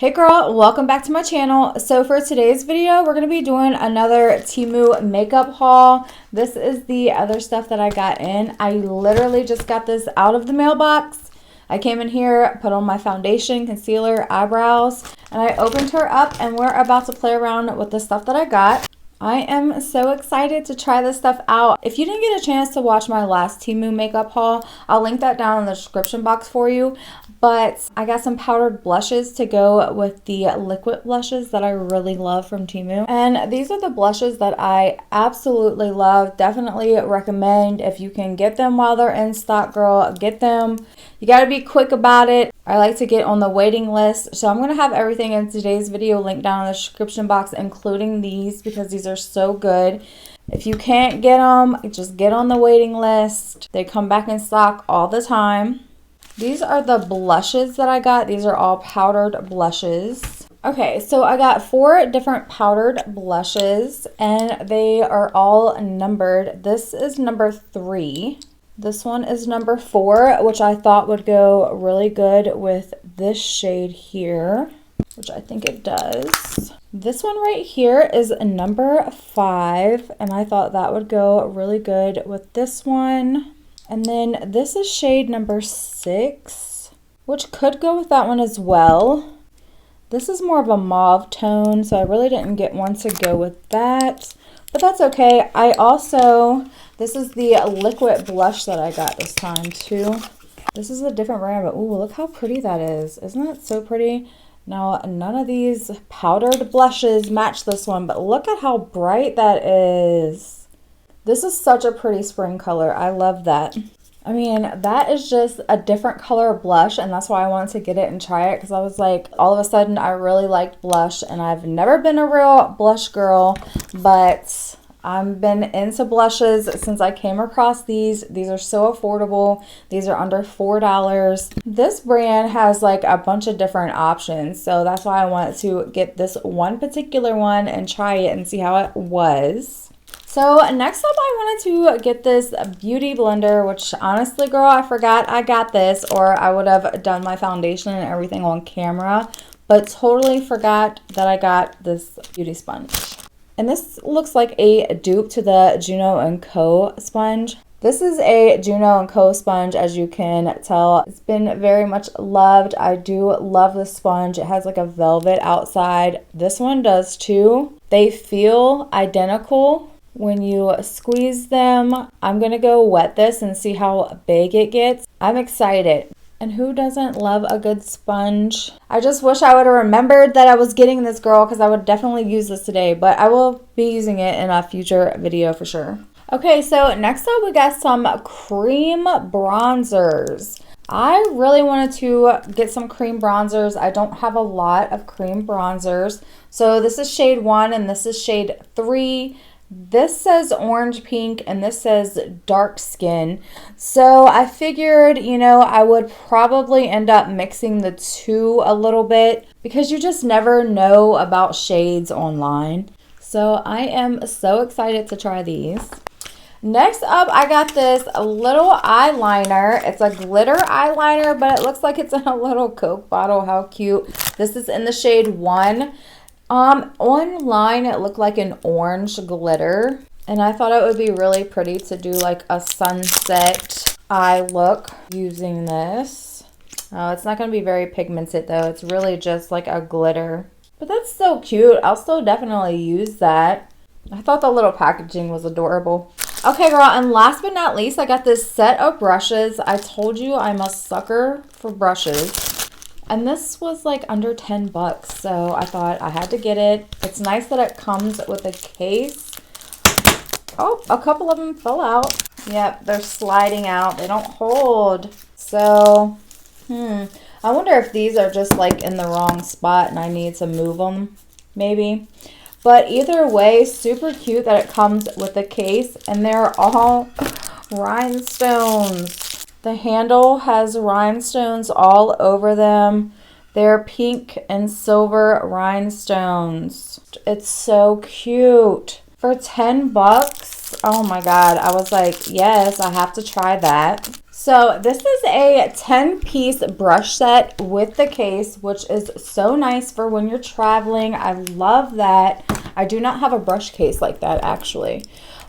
Hey girl, welcome back to my channel. So for today's video, we're going to be doing another Temu makeup haul. This is the other stuff that I got in. I literally just got this out of the mailbox. I came in here, put on my foundation, concealer, eyebrows, and I opened her up and we're about to play around with the stuff that I got. I am so excited to try this stuff out. If you didn't get a chance to watch my last Temu makeup haul, I'll link that down in the description box for you. But I got some powdered blushes to go with the liquid blushes that I really love from Temu. And these are the blushes that I absolutely love. Definitely recommend if you can get them while they're in stock, girl, get them. You got to be quick about it. I like to get on the waiting list. So I'm going to have everything in today's video linked down in the description box, including these, because these are so good. If you can't get them, just get on the waiting list. They come back in stock all the time. These are the blushes that I got. These are all powdered blushes. Okay, so I got 4 different powdered blushes and they are all numbered. This is number 3. This one is number 4, which I thought would go really good with this shade here, which I think it does. This one right here is number 5, and I thought that would go really good with this one. And then this is shade number 6, which could go with that one as well. This is more of a mauve tone, so I really didn't get one to go with that, but that's okay. This is the liquid blush that I got this time too. This is a different brand, but ooh, look how pretty that is. Isn't that so pretty? Now, none of these powdered blushes match this one, but look at how bright that is. This is such a pretty spring color. I love that. I mean, that is just a different color blush, and that's why I wanted to get it and try it, because I was like, all of a sudden, I really liked blush, and I've never been a real blush girl, but I've been into blushes since I came across these. These are so affordable. These are under $4. This brand has like a bunch of different options, so that's why I wanted to get this one particular one and try it and see how it was. So next up, I wanted to get this beauty blender, which honestly, girl, I forgot I got this, or I would have done my foundation and everything on camera, but totally forgot that I got this beauty sponge. And this looks like a dupe to the Juno & Co. sponge. This is a Juno & Co. sponge, as you can tell. It's been very much loved. I do love the sponge. It has like a velvet outside. This one does too. They feel identical when you squeeze them. I'm going to go wet this and see how big it gets. I'm excited. And who doesn't love a good sponge? I just wish I would have remembered that I was getting this, girl, because I would definitely use this today. But I will be using it in a future video for sure. Okay, so next up we got some cream bronzers. I really wanted to get some cream bronzers. I don't have a lot of cream bronzers. So this is shade 1 and this is shade 3. This says orange pink and this says dark skin. So I figured, you know, I would probably end up mixing the two a little bit because you just never know about shades online. So I am so excited to try these. Next up, I got this little eyeliner. It's a glitter eyeliner, but it looks like it's in a little Coke bottle. How cute. This is in the shade 1. Online it looked like an orange glitter, and I thought it would be really pretty to do like a sunset eye look using this. Oh, it's not going to be very pigmented though. It's really just like a glitter, but that's so cute. I'll still definitely use that. I thought the little packaging was adorable. Okay, girl, and last but not least, I got this set of brushes. I told you I'm a sucker for brushes. And this was like under 10 bucks, so I thought I had to get it. It's nice that it comes with a case. Oh, a couple of them fell out. Yep, they're sliding out. They don't hold. So, I wonder if these are just like in the wrong spot and I need to move them, maybe. But either way, super cute that it comes with a case, and they're all rhinestones. The handle has rhinestones all over them. They're pink and silver rhinestones. It's so cute. For 10 bucks, oh my God. I was like, yes, I have to try that. So this is a 10-piece brush set with the case, which is so nice for when you're traveling. I love that. I do not have a brush case like that actually.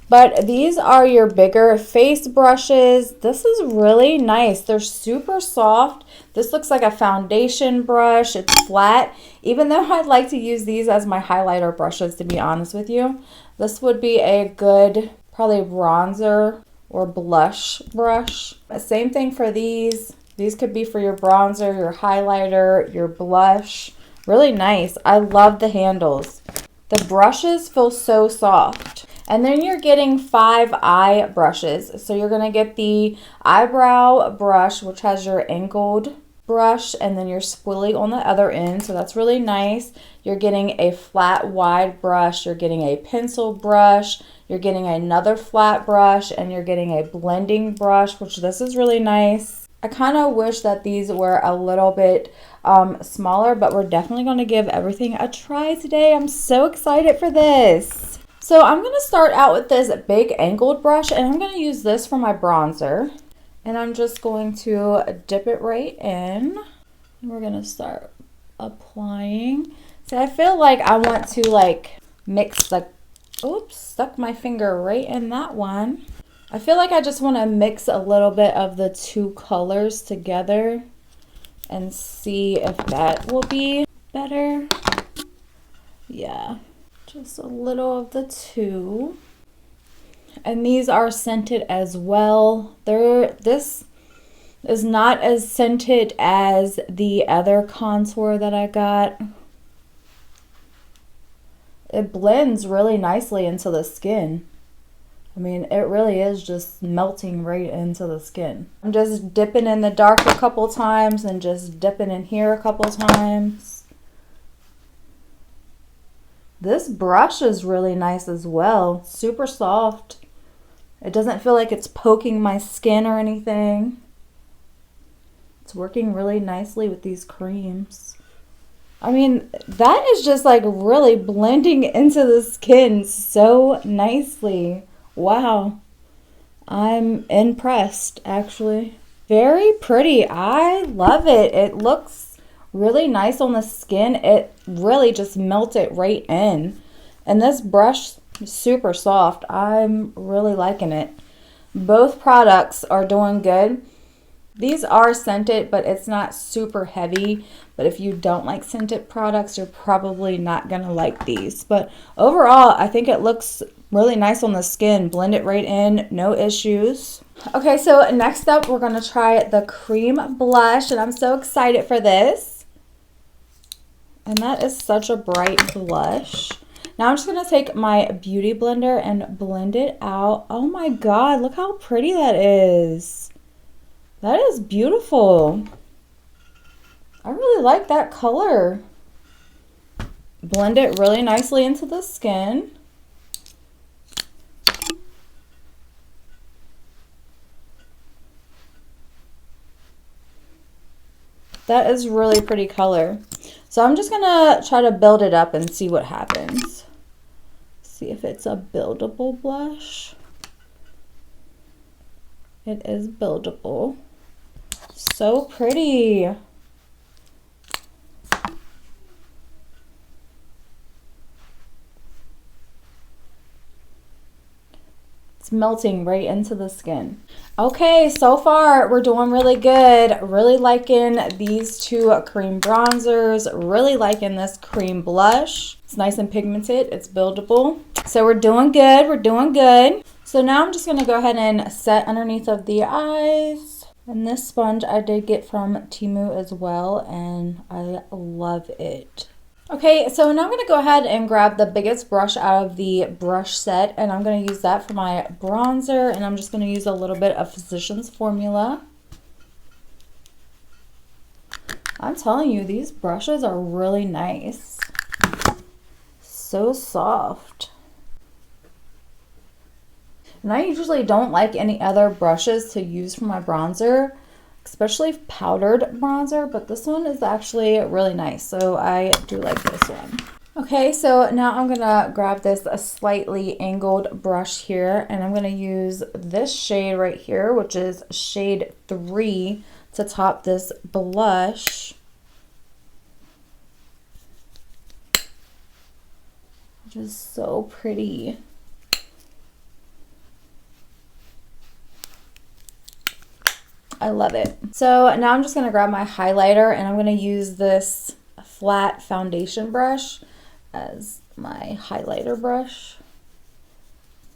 But these are your bigger face brushes. This is really nice. They're super soft. This looks like a foundation brush. It's flat. Even though I'd like to use these as my highlighter brushes, to be honest with you, this would be a good probably bronzer or blush brush. Same thing for these. These could be for your bronzer, your highlighter, your blush. Really nice. I love the handles. The brushes feel so soft. And then you're getting 5 eye brushes. So you're going to get the eyebrow brush, which has your angled brush, and then your spoolie on the other end. So that's really nice. You're getting a flat wide brush. You're getting a pencil brush. You're getting another flat brush, and you're getting a blending brush, which this is really nice. I kind of wish that these were a little bit smaller, but we're definitely going to give everything a try today. I'm so excited for this. So I'm going to start out with this big angled brush, and I'm going to use this for my bronzer. And I'm just going to dip it right in. We're going to start applying. So I feel like I want to like mix the, oops, stuck my finger right in that one. I feel like I just want to mix a little bit of the two colors together and see if that will be better. Yeah. Just a little of the two. And these are scented as well. This is not as scented as the other contour that I got. It blends really nicely into the skin. I mean, it really is just melting right into the skin. I'm just dipping in the dark a couple times and just dipping in here a couple times. This brush is really nice as well. Super soft. It doesn't feel like it's poking my skin or anything. It's working really nicely with these creams. I mean, that is just like really blending into the skin so nicely. Wow. I'm impressed, actually. Very pretty. I love it. It looks really nice on the skin. It really just melted right in. And this brush is super soft. I'm really liking it. Both products are doing good. These are scented, but it's not super heavy. But if you don't like scented products, you're probably not going to like these. But overall, I think it looks really nice on the skin. Blend it right in, no issues. Okay, so next up, we're going to try the cream blush. And I'm so excited for this. And that is such a bright blush. Now I'm just going to take my beauty blender and blend it out. Oh my god, look how pretty that is. That is beautiful. I really like that color. Blend it really nicely into the skin. That is really pretty color. So I'm just going to try to build it up and see what happens. See if it's a buildable blush. It is buildable. So pretty. It's melting right into the skin. Okay, so far we're doing really good. Really liking these two cream bronzers. Really liking this cream blush. It's nice and pigmented. It's buildable. So we're doing good. We're doing good. So now I'm just going to go ahead and set underneath of the eyes. And this sponge I did get from Temu as well, and I love it. Okay, so now I'm going to go ahead and grab the biggest brush out of the brush set, and I'm going to use that for my bronzer, and I'm just going to use a little bit of Physicians Formula. I'm telling you, these brushes are really nice. So soft. And I usually don't like any other brushes to use for my bronzer, especially powdered bronzer, but this one is actually really nice, so I do like this one. Okay, so now I'm gonna grab this a slightly angled brush here, and I'm gonna use this shade right here, which is shade 3, to top this blush. Which is so pretty. I love it. So now I'm just gonna grab my highlighter, and I'm gonna use this flat foundation brush as my highlighter brush.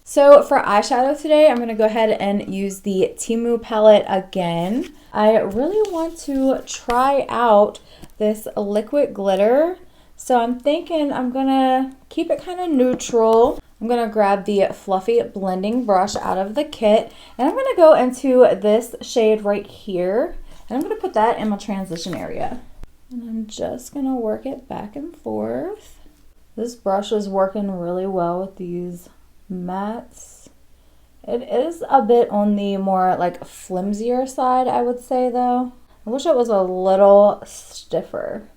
So for eyeshadow today, I'm gonna go ahead and use the Temu palette again. I really want to try out this liquid glitter. So I'm thinking I'm gonna keep it kind of neutral. I'm gonna grab the fluffy blending brush out of the kit, and I'm gonna go into this shade right here, and I'm gonna put that in my transition area. And I'm just gonna work it back and forth. This brush is working really well with these mattes. It is a bit on the more like flimsier side, I would say though. I wish it was a little stiffer.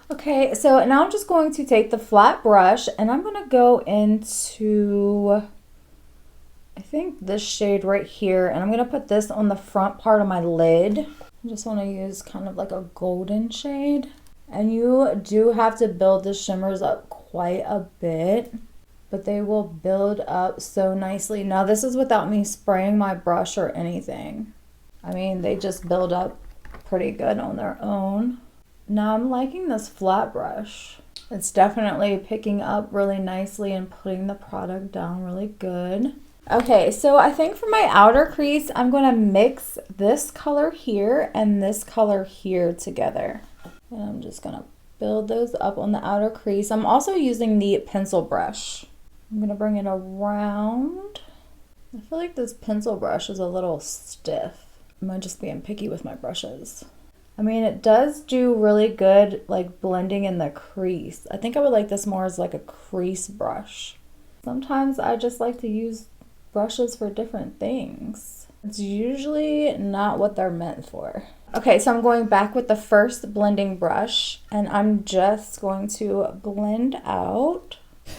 Okay, so now I'm just going to take the flat brush, and I'm gonna go into, I think this shade right here, and I'm gonna put this on the front part of my lid. I just wanna use kind of like a golden shade. And you do have to build the shimmers up quite a bit, but they will build up so nicely. Now this is without me spraying my brush or anything. I mean, they just build up pretty good on their own. Now I'm liking this flat brush. It's definitely picking up really nicely and putting the product down really good. Okay, so I think for my outer crease, I'm gonna mix this color here and this color here together. And I'm just gonna build those up on the outer crease. I'm also using the pencil brush. I'm gonna bring it around. I feel like this pencil brush is a little stiff. Am I just being picky with my brushes? I mean, it does do really good like blending in the crease. I think I would like this more as like a crease brush. Sometimes I just like to use brushes for different things. It's usually not what they're meant for. Okay, so I'm going back with the first blending brush, and I'm just going to blend out.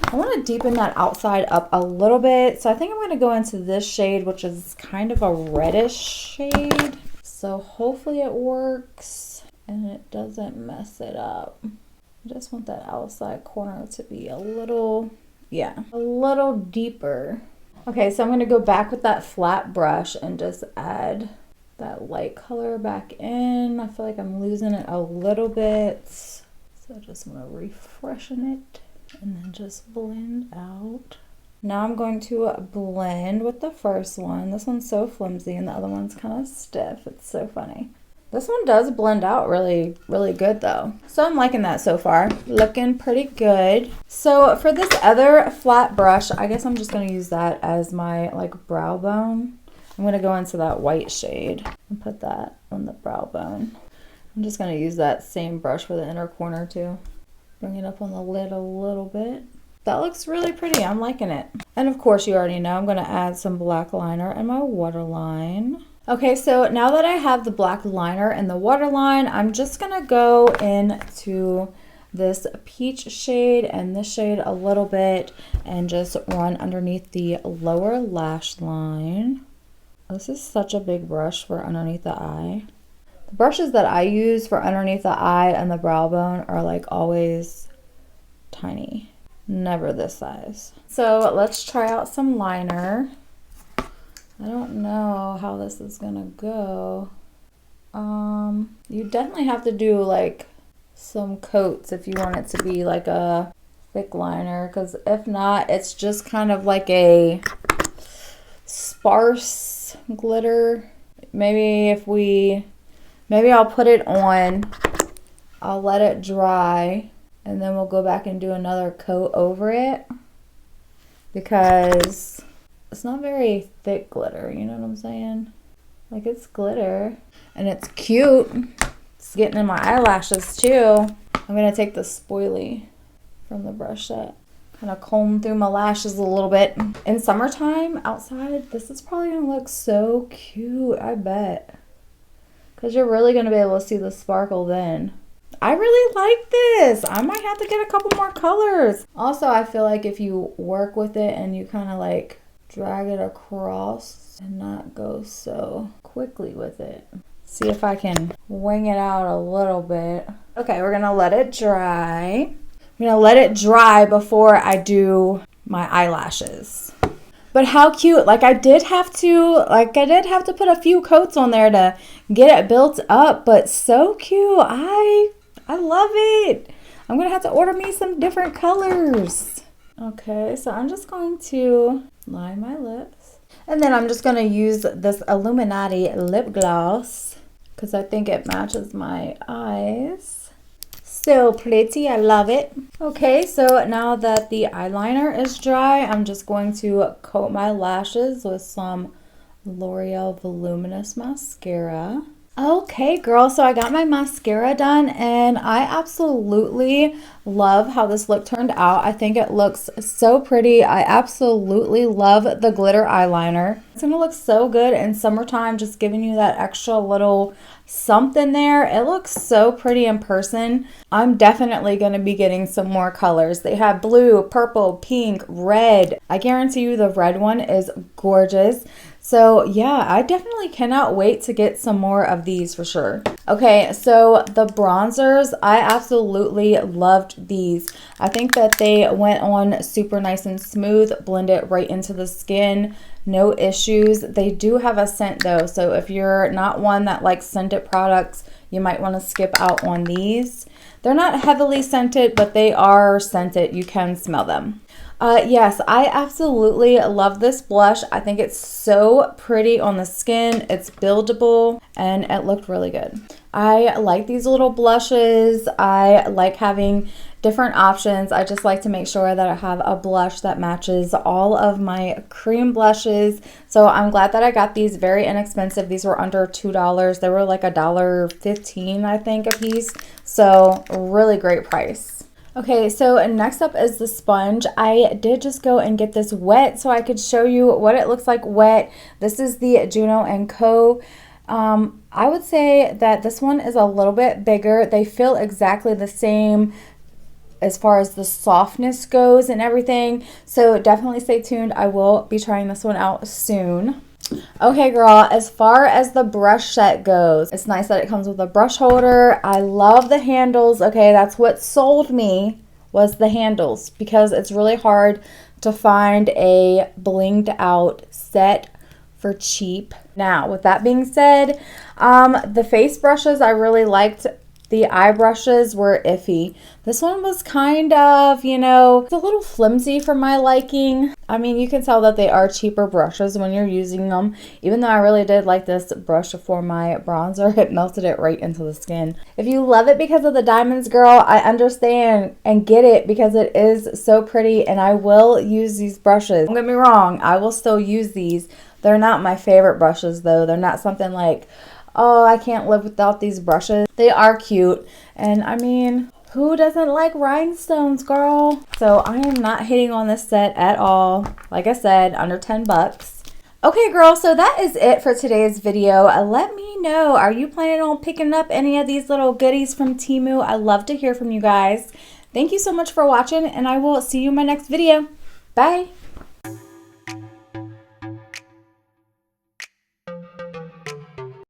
I want to deepen that outside up a little bit, so I think I'm going to go into this shade, which is kind of a reddish shade. So hopefully it works and it doesn't mess it up. I just want that outside corner to be a little, yeah, a little deeper. Okay, so I'm going to go back with that flat brush and just add that light color back in. I feel like I'm losing it a little bit, so I just want to refreshen it and then just blend out. Now I'm going to blend with the first one. This one's so flimsy and the other one's kind of stiff. It's so funny. This one does blend out really, really good though. So I'm liking that so far. Looking pretty good. So for this other flat brush, I guess I'm just going to use that as my like brow bone. I'm going to go into that white shade and put that on the brow bone. I'm just going to use that same brush for the inner corner too. Bring it up on the lid a little bit. That looks really pretty. I'm liking it. And of course, you already know I'm going to add some black liner in my waterline. Okay, so now that I have the black liner and the waterline, I'm just going to go into this peach shade and this shade a little bit and just run underneath the lower lash line. This is such a big brush for underneath the eye. The brushes that I use for underneath the eye and the brow bone are like always tiny. Never this size. So let's try out some liner. I don't know how this is gonna go. You definitely have to do like some coats if you want it to be like a thick liner, because if not, it's just kind of like a sparse glitter. Maybe I'll put it on, I'll let it dry, and then we'll go back and do another coat over it, because it's not very thick glitter, you know what I'm saying? Like, it's glitter and it's cute. It's getting in my eyelashes too. I'm gonna take the spoilie from the brush set, kind of comb through my lashes a little bit. In summertime outside, this is probably gonna look so cute, I bet. Because you're really gonna be able to see the sparkle then. I really like this. I might have to get a couple more colors. Also, I feel like if you work with it and you kind of like drag it across and not go so quickly with it. See if I can wing it out a little bit. Okay, we're gonna let it dry. I'm gonna let it dry before I do my eyelashes. But how cute. Like I did have to put a few coats on there to get it built up, but so cute. I love it. I'm gonna have to order me some different colors. Okay, so I'm just going to line my lips. And then I'm just gonna use this Illuminati Lip Gloss because I think it matches my eyes. So pretty, I love it. Okay, so now that the eyeliner is dry, I'm just going to coat my lashes with some L'Oreal Voluminous Mascara. Okay, girl, so I got my mascara done and I absolutely love how this look turned out. I think it looks so pretty. I absolutely love the glitter eyeliner. It's gonna look so good in summertime, just giving you that extra little something there. It looks so pretty in person. I'm definitely going to be getting some more colors. They have blue, purple, pink, red. I guarantee you the red one is gorgeous. So yeah, I definitely cannot wait to get some more of these for sure. Okay, so the bronzers, I absolutely loved these. I think that they went on super nice and smooth, blended right into the skin. No issues. They do have a scent though, so if you're not one that likes scented products, you might want to skip out on these. They're not heavily scented, but they are scented. You can smell them. Yes, I absolutely love this blush. I think it's so pretty on the skin. It's buildable and it looked really good. I like these little blushes. I like having different options. I just like to make sure that I have a blush that matches all of my cream blushes. So I'm glad that I got these. Very inexpensive. These were under $2. They were like $1.15, I think, a piece. So really great price. Okay, so next up is the sponge. I did just go and get this wet so I could show you what it looks like wet. This is the Juno & Co. I would say that this one is a little bit bigger. They feel exactly the same as far as the softness goes and everything. So definitely stay tuned. I will be trying this one out soon. Okay, girl, as far as the brush set goes, it's nice that it comes with a brush holder. I love the handles. Okay, that's what sold me, was the handles, because it's really hard to find a blinged out set for cheap. Now, with that being said, the face brushes I really liked. The eye brushes were iffy. This one was kind of, you know, it's a little flimsy for my liking. I mean, you can tell that they are cheaper brushes when you're using them. Even though I really did like this brush for my bronzer, it melted it right into the skin. If you love it because of the diamonds, girl, I understand and get it because it is so pretty and I will use these brushes. Don't get me wrong, I will still use these. They're not my favorite brushes though. They're not something like, oh, I can't live without these brushes. They are cute. And I mean, who doesn't like rhinestones, girl? So I am not hating on this set at all. Like I said, under 10 bucks. Okay, girl, so that is it for today's video. Let me know, are you planning on picking up any of these little goodies from Temu? I love to hear from you guys. Thank you so much for watching, and I will see you in my next video. Bye.